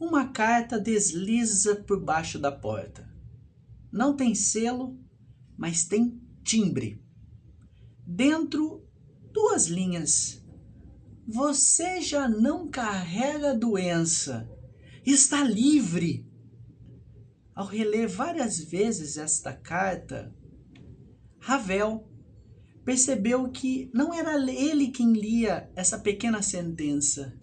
Uma carta desliza por baixo da porta. Não tem selo, mas tem timbre. Dentro, 2 linhas. Você já não carrega doença. Está livre. Ao reler várias vezes esta carta, Ravel percebeu que não era ele quem lia essa pequena sentença.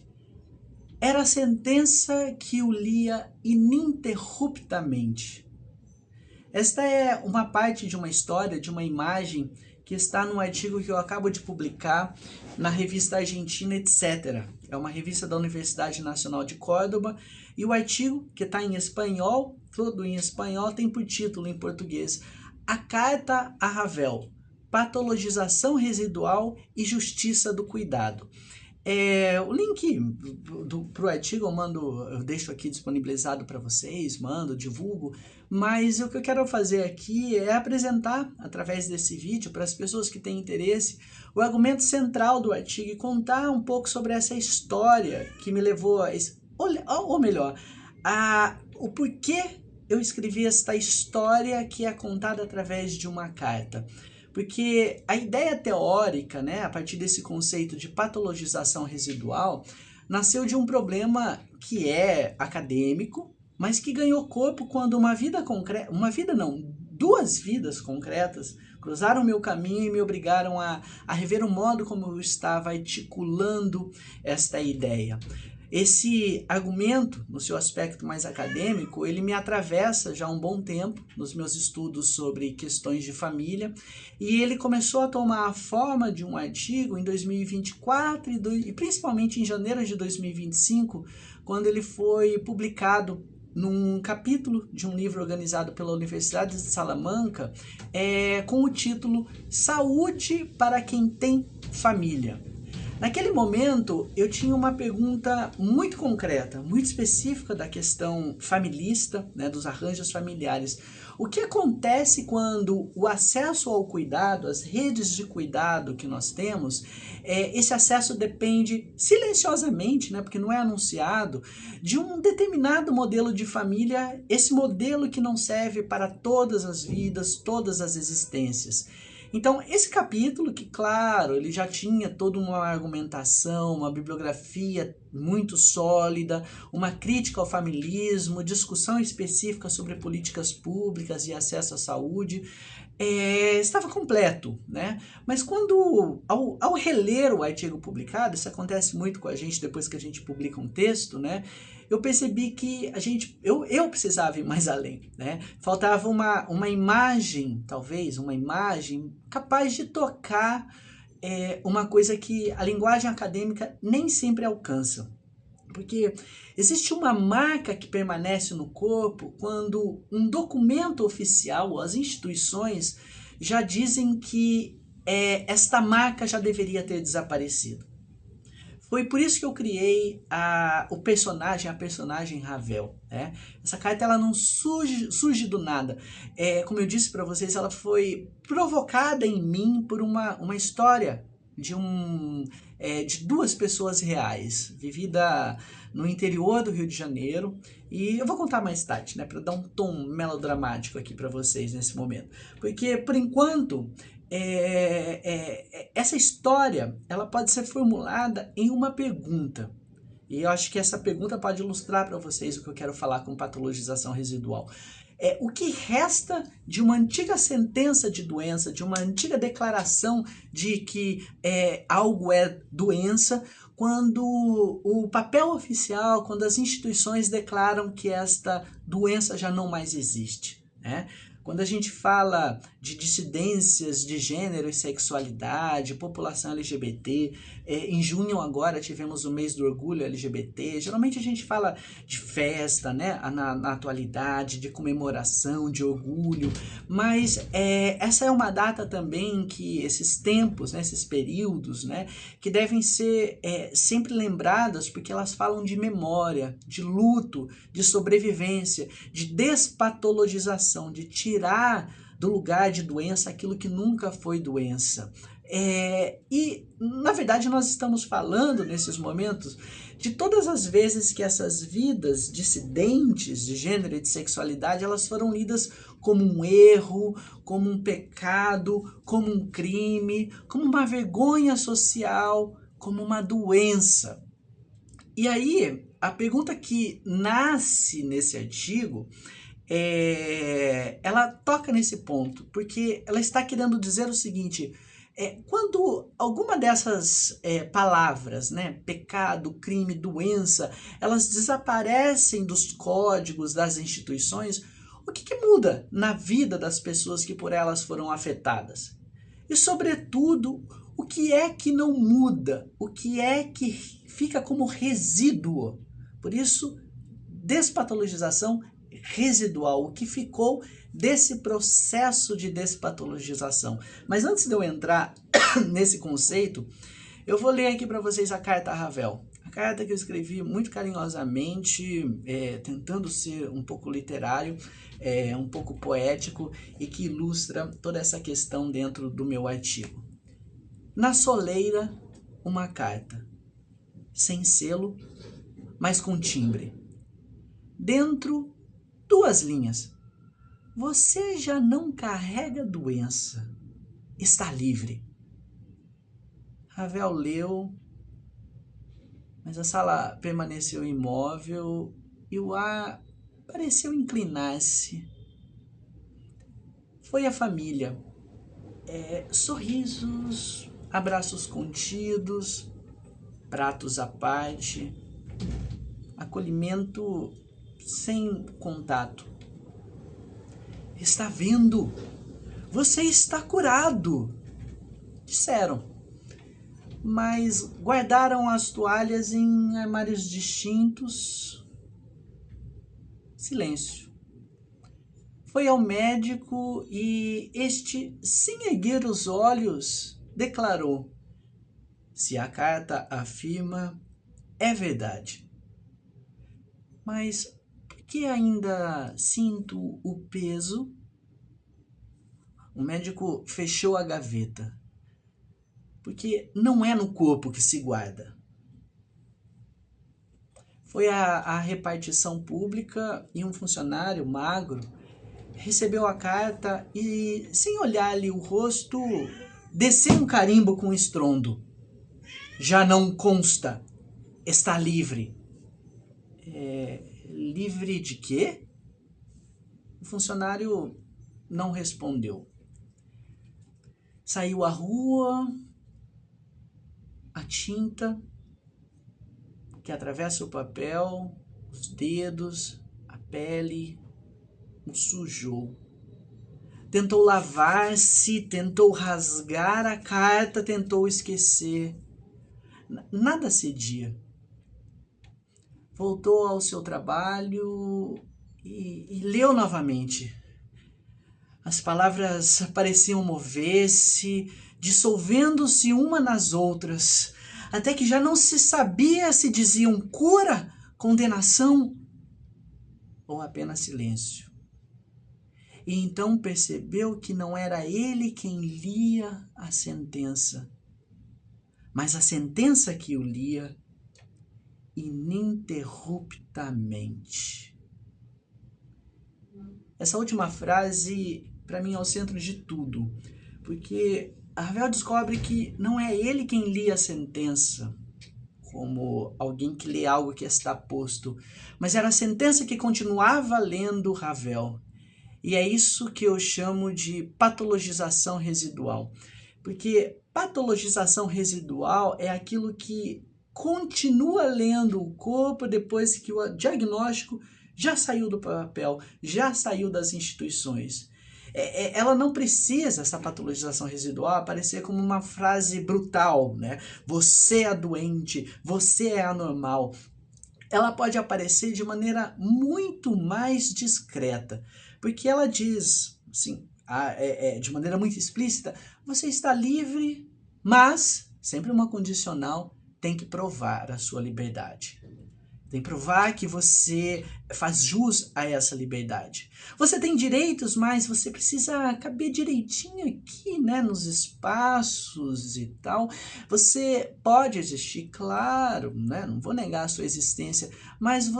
Era a sentença que o lia ininterruptamente. Esta é uma parte de uma história, de uma imagem que está num artigo que eu acabo de publicar na revista Argentina, etc. É uma revista da Universidade Nacional de Córdoba e o artigo, que está em espanhol, todo em espanhol, tem por título em português A Carta a Ravel, Patologização Residual e Justiça do Cuidado. O link para o artigo eu deixo aqui disponibilizado para vocês, divulgo, mas o que eu quero fazer aqui é apresentar, através desse vídeo, para as pessoas que têm interesse, o argumento central do artigo e contar um pouco sobre essa história que me levou a o porquê eu escrevi esta história que é contada através de uma carta. Porque a ideia teórica, né, a partir desse conceito de patologização residual, nasceu de um problema que é acadêmico, mas que ganhou corpo quando duas vidas concretas cruzaram meu caminho e me obrigaram a rever o modo como eu estava articulando esta ideia. Esse argumento, no seu aspecto mais acadêmico, ele me atravessa já há um bom tempo nos meus estudos sobre questões de família e ele começou a tomar a forma de um artigo em 2024 e principalmente em janeiro de 2025, quando ele foi publicado num capítulo de um livro organizado pela Universidade de Salamanca, com o título Saúde para quem tem família. Naquele momento, eu tinha uma pergunta muito concreta, muito específica da questão familista, né, dos arranjos familiares. O que acontece quando o acesso ao cuidado, as redes de cuidado que nós temos, esse acesso depende silenciosamente, né, porque não é anunciado, de um determinado modelo de família, esse modelo que não serve para todas as vidas, todas as existências. Então, esse capítulo, que claro, ele já tinha toda uma argumentação, uma bibliografia muito sólida, uma crítica ao familismo, discussão específica sobre políticas públicas e acesso à saúde, estava completo, né? Mas ao reler o artigo publicado, isso acontece muito com a gente depois que a gente publica um texto, né? Eu percebi que eu precisava ir mais além, né? Faltava uma imagem, talvez, uma imagem capaz de tocar uma coisa que a linguagem acadêmica nem sempre alcança. Porque existe uma marca que permanece no corpo quando um documento oficial, as instituições, já dizem que esta marca já deveria ter desaparecido. Foi por isso que eu criei a personagem Ravel, né? Essa carta ela não surge do nada. Como eu disse para vocês, ela foi provocada em mim por uma história de 2 pessoas reais, vivida no interior do Rio de Janeiro, e eu vou contar mais tarde, né, para dar um tom melodramático aqui para vocês nesse momento, porque por enquanto essa história ela pode ser formulada em uma pergunta. E eu acho que essa pergunta pode ilustrar para vocês o que eu quero falar com patologização residual. O que resta de uma antiga sentença de doença, de uma antiga declaração de que algo é doença, quando o papel oficial, quando as instituições declaram que esta doença já não mais existe, né? Quando a gente fala de dissidências de gênero e sexualidade, população LGBT, em junho agora tivemos o mês do orgulho LGBT, geralmente a gente fala de festa, né, na atualidade, de comemoração, de orgulho, mas essa é uma data também que esses tempos, né, esses períodos, né, que devem ser sempre lembradas porque elas falam de memória, de luto, de sobrevivência, de despatologização, de tirar do lugar de doença aquilo que nunca foi doença. E, na verdade, nós estamos falando, nesses momentos, de todas as vezes que essas vidas dissidentes de gênero e de sexualidade, elas foram lidas como um erro, como um pecado, como um crime, como uma vergonha social, como uma doença. E aí, a pergunta que nasce nesse artigo, ela toca nesse ponto, porque ela está querendo dizer o seguinte: quando alguma dessas palavras, né, pecado, crime, doença, elas desaparecem dos códigos das instituições, o que muda na vida das pessoas que por elas foram afetadas? E, sobretudo, o que é que não muda? O que é que fica como resíduo? Por isso, despatologização residual, o que ficou desse processo de despatologização. Mas antes de eu entrar nesse conceito, eu vou ler aqui para vocês a carta a Ravel. A carta que eu escrevi muito carinhosamente, tentando ser um pouco literário, um pouco poético e que ilustra toda essa questão dentro do meu artigo. Na soleira, uma carta, sem selo, mas com timbre. Dentro, 2 linhas. Você já não carrega doença. Está livre. Ravel leu, mas a sala permaneceu imóvel e o ar pareceu inclinar-se. Foi a família. Sorrisos, abraços contidos, pratos à parte, acolhimento sem contato. Está vendo? Você está curado, disseram. Mas guardaram as toalhas em armários distintos. Silêncio. Foi ao médico e este, sem erguer os olhos, declarou: se a carta afirma, é verdade. Mas por que ainda sinto o peso? O médico fechou a gaveta. Porque não é no corpo que se guarda. Foi a repartição pública e um funcionário magro recebeu a carta e, sem olhar-lhe o rosto, desceu um carimbo com estrondo. Já não consta. Está livre. Livre de quê? O funcionário não respondeu. Saiu à rua, a tinta que atravessa o papel, os dedos, a pele, o sujou. Tentou lavar-se, tentou rasgar a carta, tentou esquecer. Nada cedia. Voltou ao seu trabalho e leu novamente. As palavras pareciam mover-se, dissolvendo-se uma nas outras, até que já não se sabia se diziam cura, condenação ou apenas silêncio. E então percebeu que não era ele quem lia a sentença, mas a sentença que o lia ininterruptamente. Essa última frase, para mim, é o centro de tudo, porque Ravel descobre que não é ele quem lia a sentença, como alguém que lê algo que está posto, mas era a sentença que continuava lendo Ravel. E é isso que eu chamo de patologização residual, porque patologização residual é aquilo que continua lendo o corpo depois que o diagnóstico já saiu do papel, já saiu das instituições. Ela não precisa, essa patologização residual, aparecer como uma frase brutal, né? Você é doente, você é anormal. Ela pode aparecer de maneira muito mais discreta, porque ela diz, assim, de maneira muito explícita, você está livre, mas, sempre uma condicional, tem que provar a sua liberdade. Tem que provar que você faz jus a essa liberdade. Você tem direitos, mas você precisa caber direitinho aqui, né, nos espaços e tal. Você pode existir, claro, né, não vou negar a sua existência, mas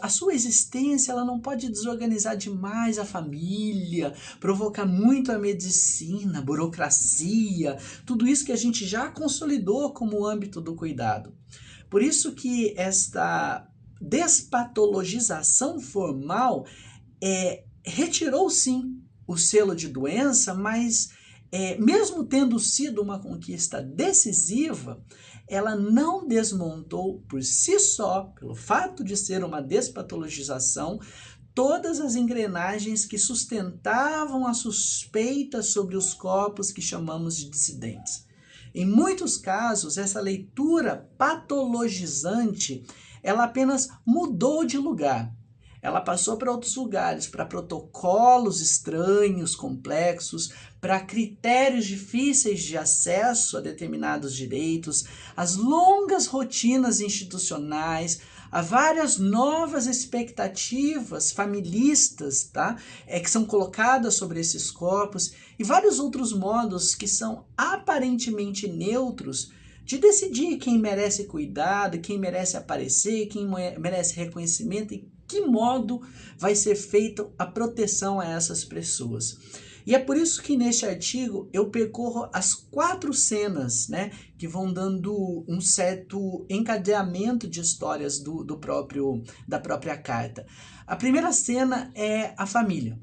a sua existência, ela não pode desorganizar demais a família, provocar muito a medicina, burocracia, tudo isso que a gente já consolidou como âmbito do cuidado. Por isso que esta despatologização formal retirou sim o selo de doença, mas mesmo tendo sido uma conquista decisiva, ela não desmontou por si só, pelo fato de ser uma despatologização, todas as engrenagens que sustentavam a suspeita sobre os corpos que chamamos de dissidentes. Em muitos casos, essa leitura patologizante, ela apenas mudou de lugar. Ela passou para outros lugares, para protocolos estranhos, complexos, para critérios difíceis de acesso a determinados direitos, as longas rotinas institucionais, há várias novas expectativas familistas, tá? Que são colocadas sobre esses corpos e vários outros modos que são aparentemente neutros de decidir quem merece cuidado, quem merece aparecer, quem merece reconhecimento e que modo vai ser feita a proteção a essas pessoas. E é por isso que neste artigo eu percorro as 4 cenas, né, que vão dando um certo encadeamento de histórias da própria carta. A primeira cena é a família.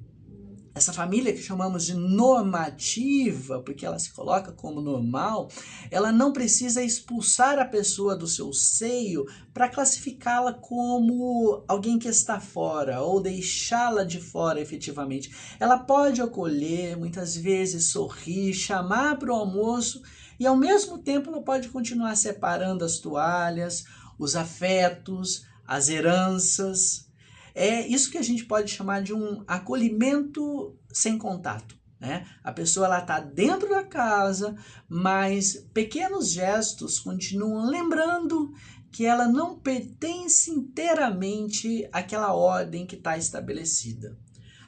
Essa família que chamamos de normativa, porque ela se coloca como normal, ela não precisa expulsar a pessoa do seu seio para classificá-la como alguém que está fora ou deixá-la de fora efetivamente. Ela pode acolher, muitas vezes sorrir, chamar para o almoço e ao mesmo tempo ela pode continuar separando as toalhas, os afetos, as heranças. É isso que a gente pode chamar de um acolhimento sem contato, né? A pessoa está dentro da casa, mas pequenos gestos continuam lembrando que ela não pertence inteiramente àquela ordem que está estabelecida.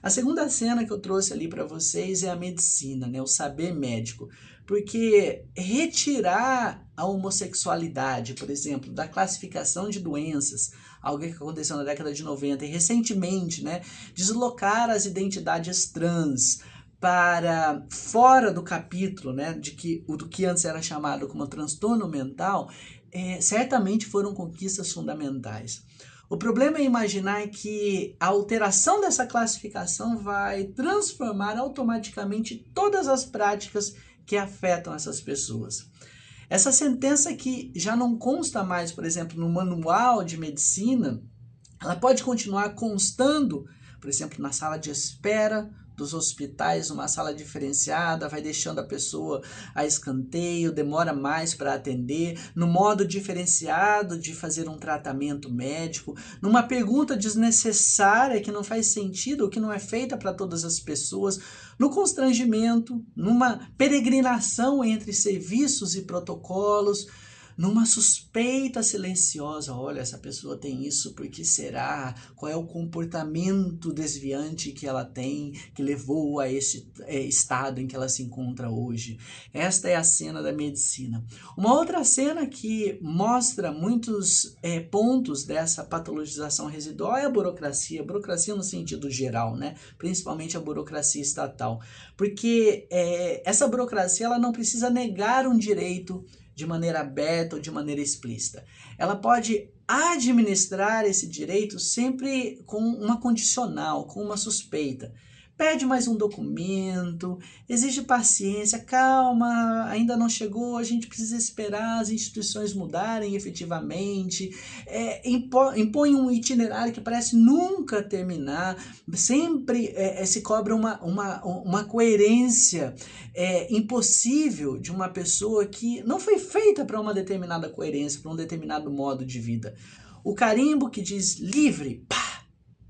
A segunda cena que eu trouxe ali para vocês é a medicina, né? O saber médico. Porque retirar a homossexualidade, por exemplo, da classificação de doenças, algo que aconteceu na década de 90 e recentemente, né, deslocar as identidades trans para fora do capítulo, né, do que antes era chamado como transtorno mental, certamente foram conquistas fundamentais. O problema é imaginar que a alteração dessa classificação vai transformar automaticamente todas as práticas que afetam essas pessoas. Essa sentença que já não consta mais, por exemplo, no manual de medicina, ela pode continuar constando, por exemplo, na sala de espera dos hospitais, numa sala diferenciada, vai deixando a pessoa a escanteio, demora mais para atender, no modo diferenciado de fazer um tratamento médico, numa pergunta desnecessária que não faz sentido, ou que não é feita para todas as pessoas, no constrangimento, numa peregrinação entre serviços e protocolos, numa suspeita silenciosa. Olha, essa pessoa tem isso, por que será? Qual é o comportamento desviante que ela tem, que levou a este estado em que ela se encontra hoje? Esta é a cena da medicina. Uma outra cena que mostra muitos pontos dessa patologização residual é a burocracia no sentido geral, né? Principalmente a burocracia estatal, porque essa burocracia ela não precisa negar um direito de maneira aberta ou de maneira explícita. Ela pode administrar esse direito sempre com uma condicional, com uma suspeita. Pede mais um documento, exige paciência, calma, ainda não chegou, a gente precisa esperar as instituições mudarem efetivamente, impõe um itinerário que parece nunca terminar, sempre se cobra uma coerência impossível de uma pessoa que não foi feita para uma determinada coerência, para um determinado modo de vida. O carimbo que diz livre, pá!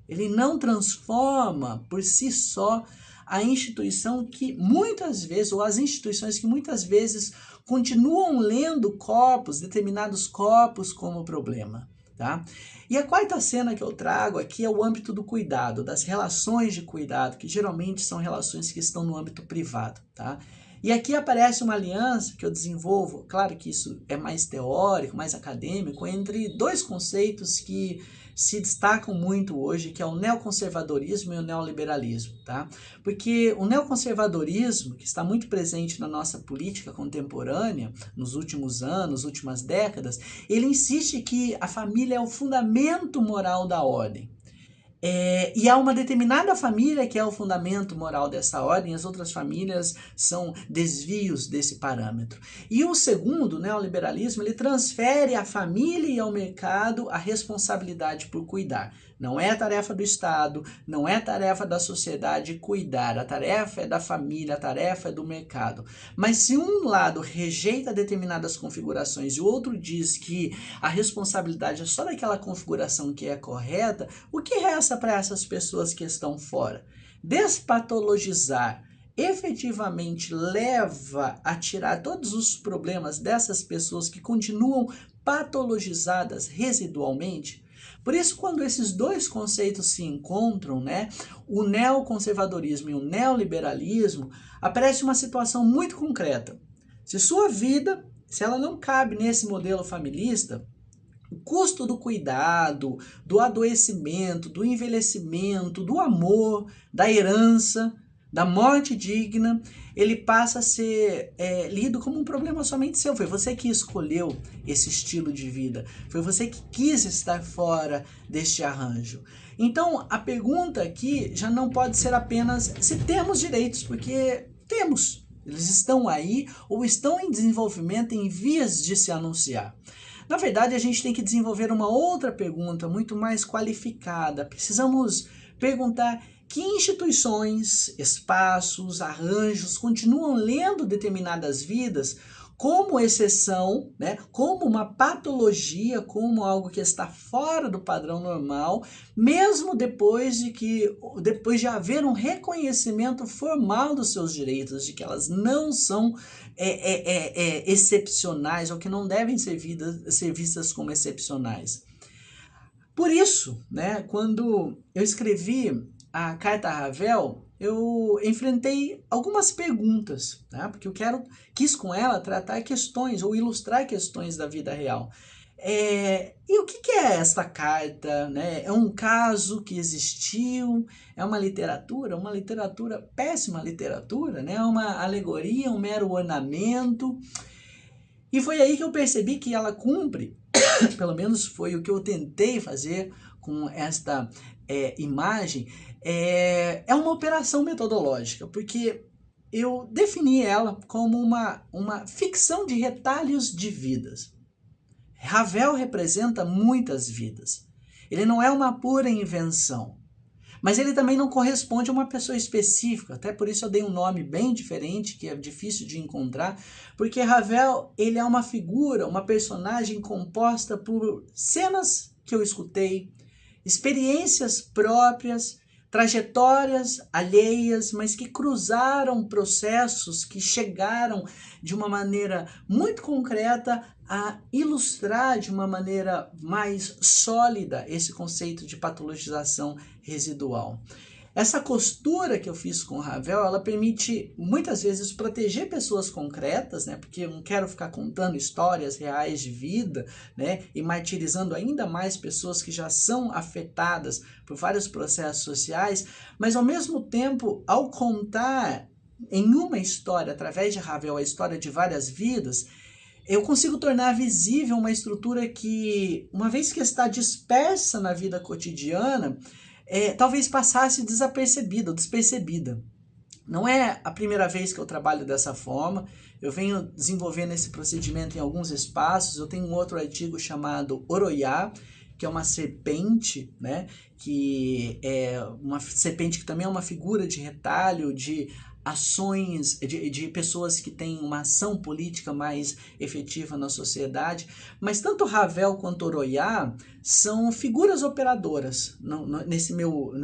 Ele não transforma por si só a instituição que muitas vezes, ou as instituições que muitas vezes continuam lendo determinados corpos como problema. tá? E a quarta cena que eu trago aqui é o âmbito do cuidado, das relações de cuidado, que geralmente são relações que estão no âmbito privado, tá? E aqui aparece uma aliança que eu desenvolvo, claro que isso é mais teórico, mais acadêmico, entre dois conceitos que se destacam muito hoje, que é o neoconservadorismo e o neoliberalismo, tá? Porque o neoconservadorismo, que está muito presente na nossa política contemporânea, nos últimos anos, últimas décadas, ele insiste que a família é o fundamento moral da ordem. E há uma determinada família que é o fundamento moral dessa ordem, as outras famílias são desvios desse parâmetro. E o segundo, o neoliberalismo, ele transfere à família e ao mercado a responsabilidade por cuidar. Não é tarefa do Estado, não é tarefa da sociedade cuidar, a tarefa é da família, a tarefa é do mercado. Mas se um lado rejeita determinadas configurações e o outro diz que a responsabilidade é só daquela configuração que é correta, o que resta para essas pessoas que estão fora? Despatologizar efetivamente leva a tirar todos os problemas dessas pessoas que continuam patologizadas residualmente? Por isso, quando esses dois conceitos se encontram, né, o neoconservadorismo e o neoliberalismo, aparece uma situação muito concreta. Se sua vida, se ela não cabe nesse modelo familista, o custo do cuidado, do adoecimento, do envelhecimento, do amor, da herança, da morte digna, ele passa a ser lido como um problema somente seu. Foi você que escolheu esse estilo de vida. Foi você que quis estar fora deste arranjo. Então, a pergunta aqui já não pode ser apenas se temos direitos, porque temos. Eles estão aí ou estão em desenvolvimento, em vias de se anunciar. Na verdade, a gente tem que desenvolver uma outra pergunta muito mais qualificada. Precisamos perguntar que instituições, espaços, arranjos continuam lendo determinadas vidas como exceção, né, como uma patologia, como algo que está fora do padrão normal, mesmo depois de haver um reconhecimento formal dos seus direitos, de que elas não são excepcionais ou que não devem ser vistas como excepcionais. Por isso, né, quando eu escrevi a carta a Ravel, eu enfrentei algumas perguntas, né, porque quis com ela tratar questões ou ilustrar questões da vida real. E o que é esta carta? Né? É um caso que existiu? É uma literatura, péssima literatura, né? É uma alegoria, um mero ornamento? E foi aí que eu percebi que ela cumpre, pelo menos foi o que eu tentei fazer com esta imagem, é uma operação metodológica, porque eu defini ela como uma ficção de retalhos de vidas. Ravel representa muitas vidas. Ele não é uma pura invenção. Mas ele também não corresponde a uma pessoa específica, até por isso eu dei um nome bem diferente, que é difícil de encontrar, porque Ravel, ele é uma figura, uma personagem composta por cenas que eu escutei, experiências próprias, trajetórias alheias, mas que cruzaram processos que chegaram de uma maneira muito concreta a ilustrar de uma maneira mais sólida esse conceito de patologização residual. Essa costura que eu fiz com Ravel, ela permite muitas vezes proteger pessoas concretas, né? Porque eu não quero ficar contando histórias reais de vida, né? E martirizando ainda mais pessoas que já são afetadas por vários processos sociais, mas ao mesmo tempo, ao contar em uma história, através de Ravel, a história de várias vidas, eu consigo tornar visível uma estrutura que, uma vez que está dispersa na vida cotidiana, talvez passasse desapercebida ou despercebida. Não é a primeira vez que eu trabalho dessa forma, eu venho desenvolvendo esse procedimento em alguns espaços. Eu tenho um outro artigo chamado Oroiá, que é uma serpente, né? Que é uma serpente que também é uma figura de retalho, de ações, de pessoas que têm uma ação política mais efetiva na sociedade, mas tanto Ravel quanto Oroiá são figuras operadoras nesse meu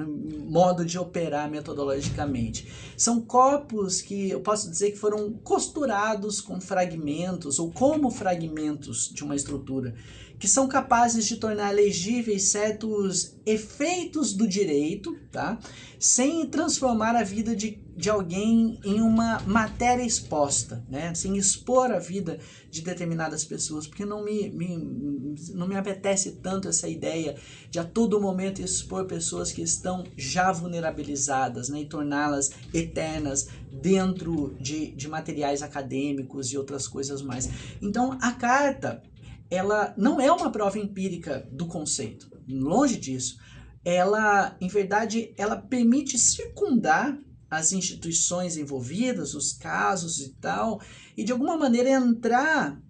modo de operar metodologicamente. São corpos que eu posso dizer que foram costurados com fragmentos ou como fragmentos de uma estrutura que são capazes de tornar legíveis certos efeitos do direito, tá? Sem transformar a vida de alguém em uma matéria exposta, né? Sem expor a vida de determinadas pessoas, porque não me apetece tanto essa ideia de a todo momento expor pessoas que estão já vulnerabilizadas, né? E torná-las eternas dentro de materiais acadêmicos e outras coisas mais. Então, a carta, ela não é uma prova empírica do conceito, longe disso. Ela, em verdade, ela permite circundar as instituições envolvidas, os casos e tal, e de alguma maneira entrar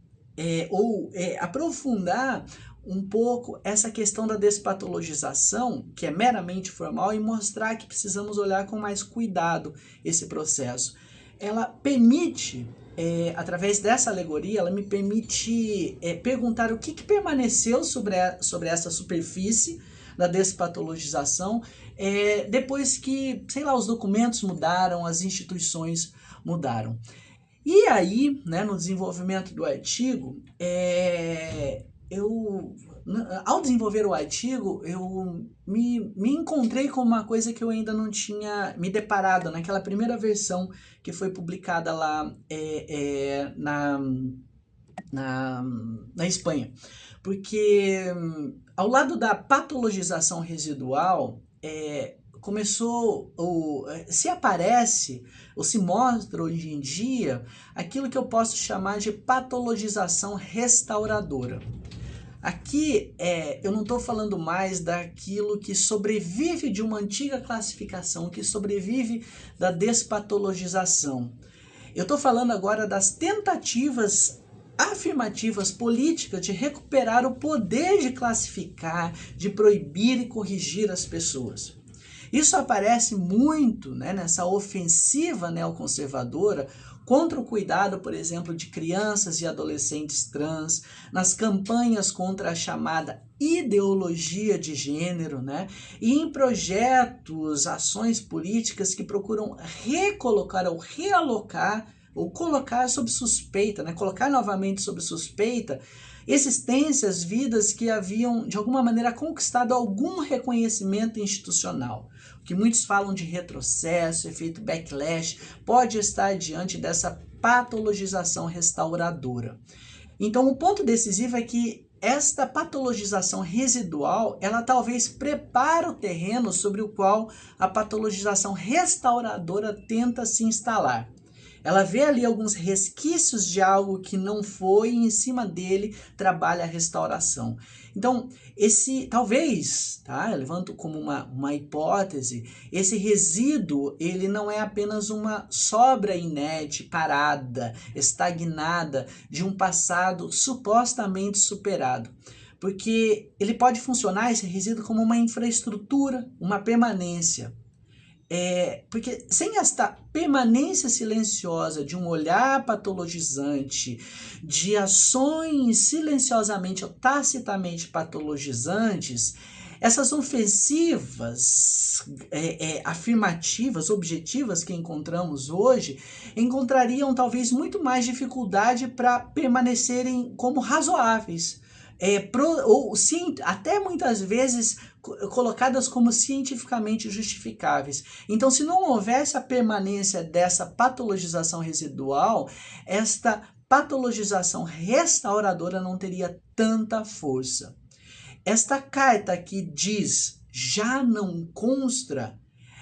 ou aprofundar um pouco essa questão da despatologização, que é meramente formal, e mostrar que precisamos olhar com mais cuidado esse processo. Ela permite, através dessa alegoria, ela me permite perguntar o que permaneceu sobre essa superfície da despatologização, depois que, sei lá, os documentos mudaram, as instituições mudaram. E aí, né, no desenvolvimento do artigo, ao desenvolver o artigo, eu me encontrei com uma coisa que eu ainda não tinha me deparado naquela primeira versão que foi publicada lá na Espanha. Porque ao lado da patologização residual, se aparece ou se mostra hoje em dia aquilo que eu posso chamar de patologização restauradora. Aqui eu não estou falando mais daquilo que sobrevive de uma antiga classificação, que sobrevive da despatologização. Eu estou falando agora das tentativas afirmativas políticas de recuperar o poder de classificar, de proibir e corrigir as pessoas. Isso aparece muito, né, nessa ofensiva neoconservadora contra o cuidado, por exemplo, de crianças e adolescentes trans, nas campanhas contra a chamada ideologia de gênero, né, e em projetos, ações políticas que procuram recolocar ou realocar ou colocar sob suspeita, né, colocar novamente sob suspeita existências, vidas que haviam, de alguma maneira, conquistado algum reconhecimento institucional. O que muitos falam de retrocesso, efeito backlash, pode estar diante dessa patologização restauradora. Então, o ponto decisivo é que esta patologização residual, ela talvez prepara o terreno sobre o qual a patologização restauradora tenta se instalar. Ela vê ali alguns resquícios de algo que não foi e em cima dele trabalha a restauração. Então, talvez, tá? Eu levanto como uma hipótese, esse resíduo, ele não é apenas uma sobra inerte, parada, estagnada de um passado supostamente superado. Porque ele pode funcionar, esse resíduo, como uma infraestrutura, uma permanência. Porque sem esta permanência silenciosa de um olhar patologizante, de ações silenciosamente ou tacitamente patologizantes, essas ofensivas afirmativas, objetivas que encontramos hoje, encontrariam talvez muito mais dificuldade para permanecerem como razoáveis. Até muitas vezes colocadas como cientificamente justificáveis. Então, se não houvesse a permanência dessa patologização residual, esta patologização restauradora não teria tanta força. Esta carta que diz já não consta,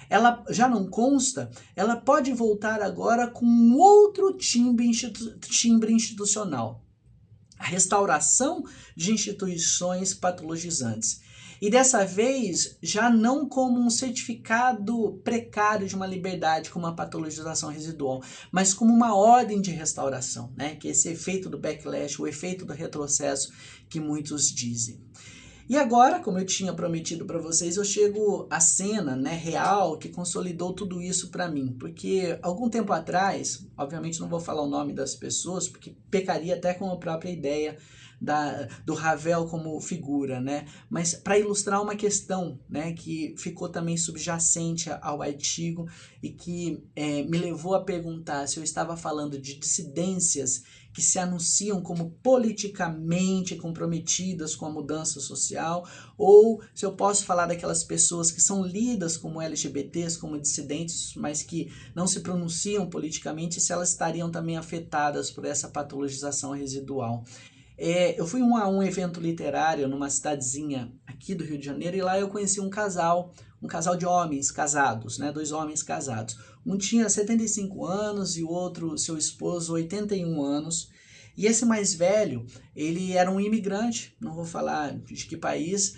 ela pode voltar agora com um outro timbre institucional. A restauração de instituições patologizantes. E dessa vez, já não como um certificado precário de uma liberdade, como a patologização residual, mas como uma ordem de restauração, né? Que é esse efeito do backlash, o efeito do retrocesso que muitos dizem. E agora, como eu tinha prometido para vocês, eu chego à cena, né, real que consolidou tudo isso para mim. Porque algum tempo atrás, obviamente não vou falar o nome das pessoas, porque pecaria até com a própria ideia do Ravel como figura, né? Mas para ilustrar uma questão, né, que ficou também subjacente ao artigo e que me levou a perguntar se eu estava falando de dissidências que se anunciam como politicamente comprometidas com a mudança social, ou se eu posso falar daquelas pessoas que são lidas como LGBTs, como dissidentes, mas que não se pronunciam politicamente, se elas estariam também afetadas por essa patologização residual. Eu fui a um evento literário numa cidadezinha aqui do Rio de Janeiro, e lá eu conheci um casal de homens casados, né, 2 homens casados. Um tinha 75 anos e o outro, seu esposo, 81 anos. E esse mais velho, ele era um imigrante, não vou falar de que país,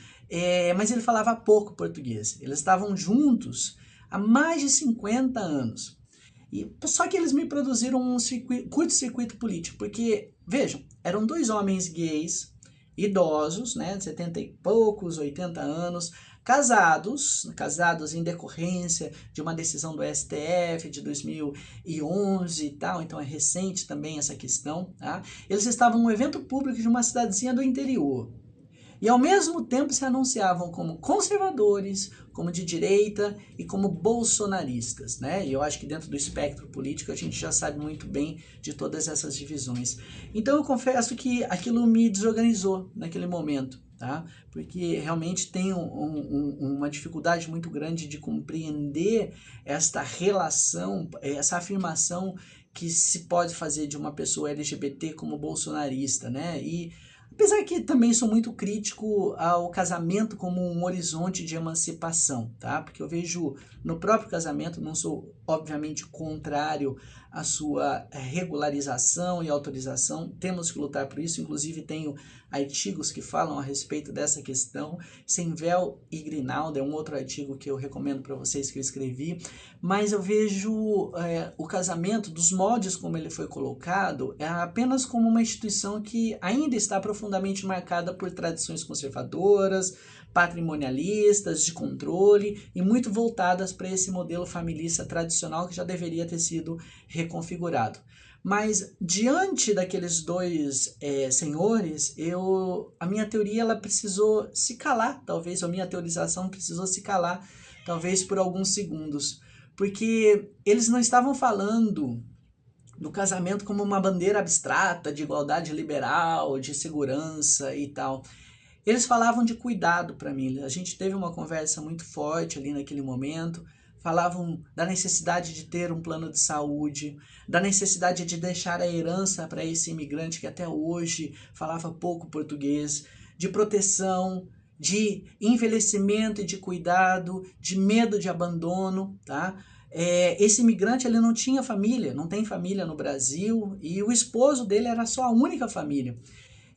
mas ele falava pouco português. Eles estavam juntos há mais de 50 anos. Só que eles me produziram um curto-circuito político, porque, vejam, eram 2 homens gays, idosos, né, de 70 e poucos, 80 anos, casados em decorrência de uma decisão do STF de 2011 e tal, então é recente também essa questão, tá? Eles estavam num evento público de uma cidadezinha do interior. E ao mesmo tempo se anunciavam como conservadores, como de direita e como bolsonaristas, né? E eu acho que dentro do espectro político a gente já sabe muito bem de todas essas divisões. Então eu confesso que aquilo me desorganizou naquele momento, tá? Porque realmente tenho uma dificuldade muito grande de compreender esta relação, essa afirmação que se pode fazer de uma pessoa LGBT como bolsonarista, né? E apesar que também sou muito crítico ao casamento como um horizonte de emancipação, tá? Porque eu vejo no próprio casamento, não sou obviamente contrário à sua regularização e autorização, temos que lutar por isso, inclusive tenho artigos que falam a respeito dessa questão. Sem Véu e Grinalda é um outro artigo que eu recomendo para vocês que eu escrevi, mas eu vejo o casamento, dos moldes como ele foi colocado, apenas como uma instituição que ainda está profundamente marcada por tradições conservadoras, patrimonialistas, de controle e muito voltadas para esse modelo familista tradicional que já deveria ter sido reconfigurado. Mas diante daqueles 2 senhores, a minha teoria ela precisou se calar, talvez, a minha teorização precisou se calar, talvez por alguns segundos, porque eles não estavam falando do casamento como uma bandeira abstrata de igualdade liberal, de segurança e tal. Eles falavam de cuidado para mim. A gente teve uma conversa muito forte ali naquele momento. Falavam da necessidade de ter um plano de saúde, da necessidade de deixar a herança para esse imigrante que até hoje falava pouco português, de proteção, de envelhecimento e de cuidado, de medo de abandono, tá? Esse imigrante ele não tinha família, não tem família no Brasil, e o esposo dele era só a única família.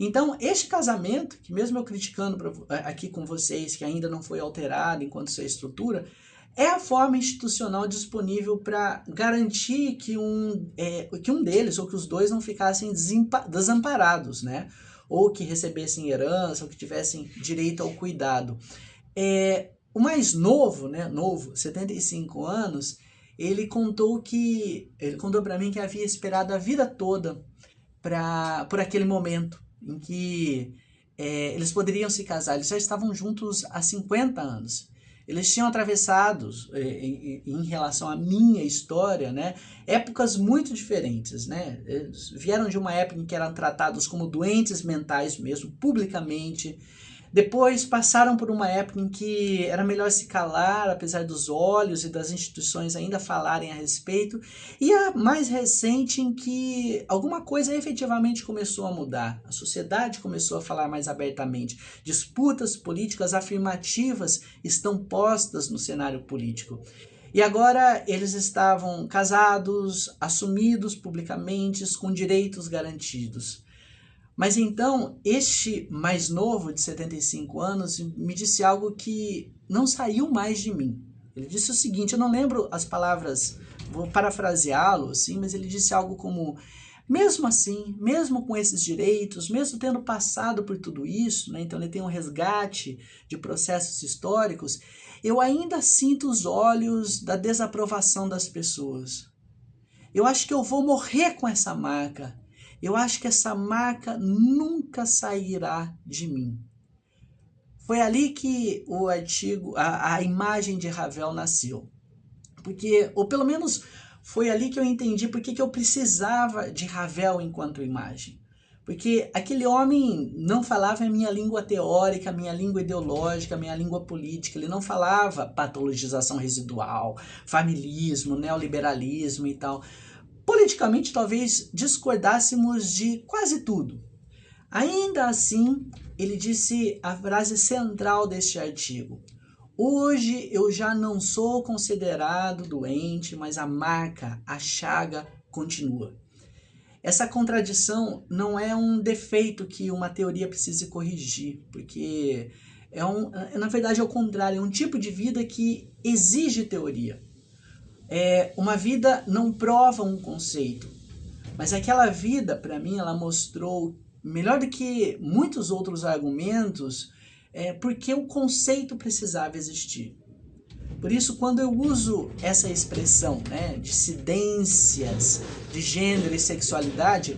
Então, este casamento, que mesmo eu criticando aqui com vocês, que ainda não foi alterado enquanto sua estrutura, é a forma institucional disponível para garantir que um deles, ou que os 2 não ficassem desamparados, né? Ou que recebessem herança, ou que tivessem direito ao cuidado. O mais novo, né, 75 anos, ele contou para mim que havia esperado a vida toda por aquele momento em que eles poderiam se casar. Eles já estavam juntos há 50 anos. Eles tinham atravessado, em relação à minha história, né, épocas muito diferentes, né? Eles vieram de uma época em que eram tratados como doentes mentais mesmo, publicamente. Depois passaram por uma época em que era melhor se calar, apesar dos olhos e das instituições ainda falarem a respeito, e a mais recente em que alguma coisa efetivamente começou a mudar. A sociedade começou a falar mais abertamente. Disputas políticas afirmativas estão postas no cenário político. E agora eles estavam casados, assumidos publicamente, com direitos garantidos. Mas então, este mais novo, de 75 anos, me disse algo que não saiu mais de mim. Ele disse o seguinte, eu não lembro as palavras, vou parafraseá-lo, assim, mas ele disse algo como, mesmo assim, mesmo com esses direitos, mesmo tendo passado por tudo isso, né, então ele tem um resgate de processos históricos, eu ainda sinto os olhos da desaprovação das pessoas. Eu acho que eu vou morrer com essa marca. Eu acho que essa marca nunca sairá de mim. Foi ali que a imagem de Ravel nasceu. Porque, ou pelo menos foi ali que eu entendi por que eu precisava de Ravel enquanto imagem. Porque aquele homem não falava a minha língua teórica, a minha língua ideológica, a minha língua política. Ele não falava patologização residual, familismo, neoliberalismo e tal. Politicamente, talvez discordássemos de quase tudo. Ainda assim, ele disse a frase central deste artigo. Hoje eu já não sou considerado doente, mas a marca, a chaga continua. Essa contradição não é um defeito que uma teoria precise corrigir, porque na verdade é o contrário, é um tipo de vida que exige teoria. Uma vida não prova um conceito, mas aquela vida, para mim, ela mostrou, melhor do que muitos outros argumentos, porque o conceito precisava existir. Por isso, quando eu uso essa expressão, dissidências de gênero e sexualidade,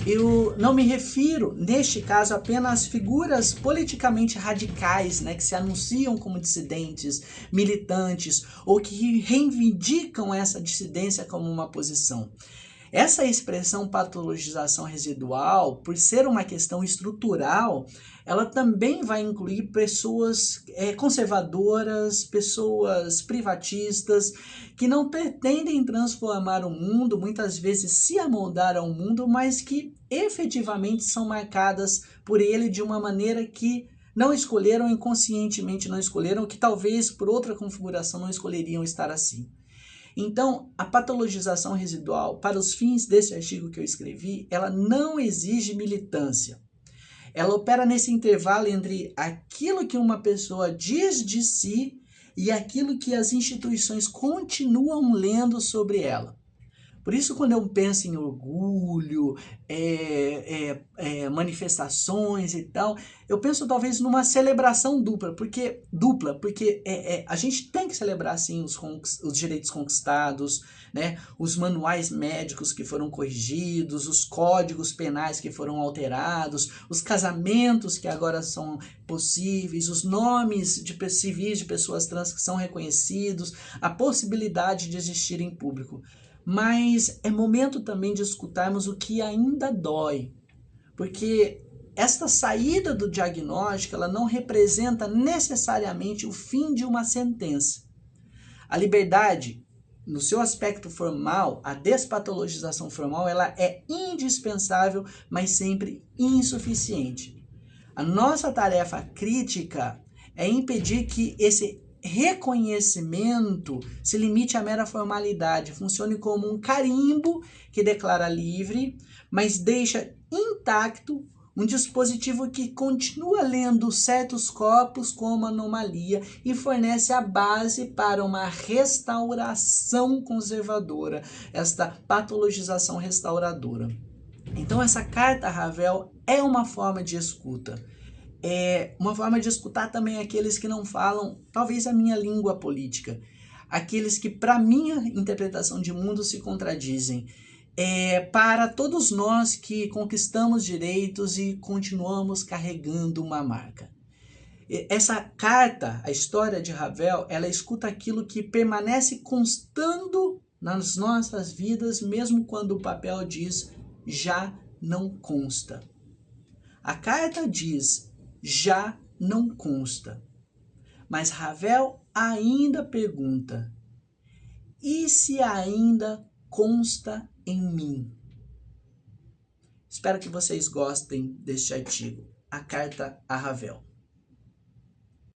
eu não me refiro, neste caso, apenas às figuras politicamente radicais, que se anunciam como dissidentes, militantes, ou que reivindicam essa dissidência como uma posição. Essa expressão patologização residual, por ser uma questão estrutural, ela também vai incluir pessoas conservadoras, pessoas privatistas, que não pretendem transformar o mundo, muitas vezes se amoldar ao mundo, mas que efetivamente são marcadas por ele de uma maneira que não escolheram, inconscientemente não escolheram, que talvez por outra configuração não escolheriam estar assim. Então, a patologização residual, para os fins desse artigo que eu escrevi, ela não exige militância. Ela opera nesse intervalo entre aquilo que uma pessoa diz de si e aquilo que as instituições continuam lendo sobre ela. Por isso, quando eu penso em orgulho, manifestações e tal, eu penso talvez numa celebração dupla, porque a gente tem que celebrar sim os direitos conquistados, os manuais médicos que foram corrigidos, os códigos penais que foram alterados, os casamentos que agora são possíveis, os nomes civis de pessoas trans que são reconhecidos, a possibilidade de existir em público. Mas é momento também de escutarmos o que ainda dói, porque esta saída do diagnóstico ela não representa necessariamente o fim de uma sentença. A liberdade, no seu aspecto formal, a despatologização formal, ela é indispensável, mas sempre insuficiente. A nossa tarefa crítica é impedir que esse reconhecimento se limite à mera formalidade, funcione como um carimbo que declara livre, mas deixa intacto um dispositivo que continua lendo certos corpos como anomalia e fornece a base para uma restauração conservadora, esta patologização restauradora. Então essa carta a Ravel é uma forma de escuta. É uma forma de escutar também aqueles que não falam, talvez, a minha língua política. Aqueles que, para minha interpretação de mundo, se contradizem. Para todos nós que conquistamos direitos e continuamos carregando uma marca. Essa carta, a história de Ravel, ela escuta aquilo que permanece constando nas nossas vidas, mesmo quando o papel diz já não consta. A carta diz já não consta. Mas Ravel ainda pergunta: e se ainda consta em mim? Espero que vocês gostem deste artigo, a carta a Ravel.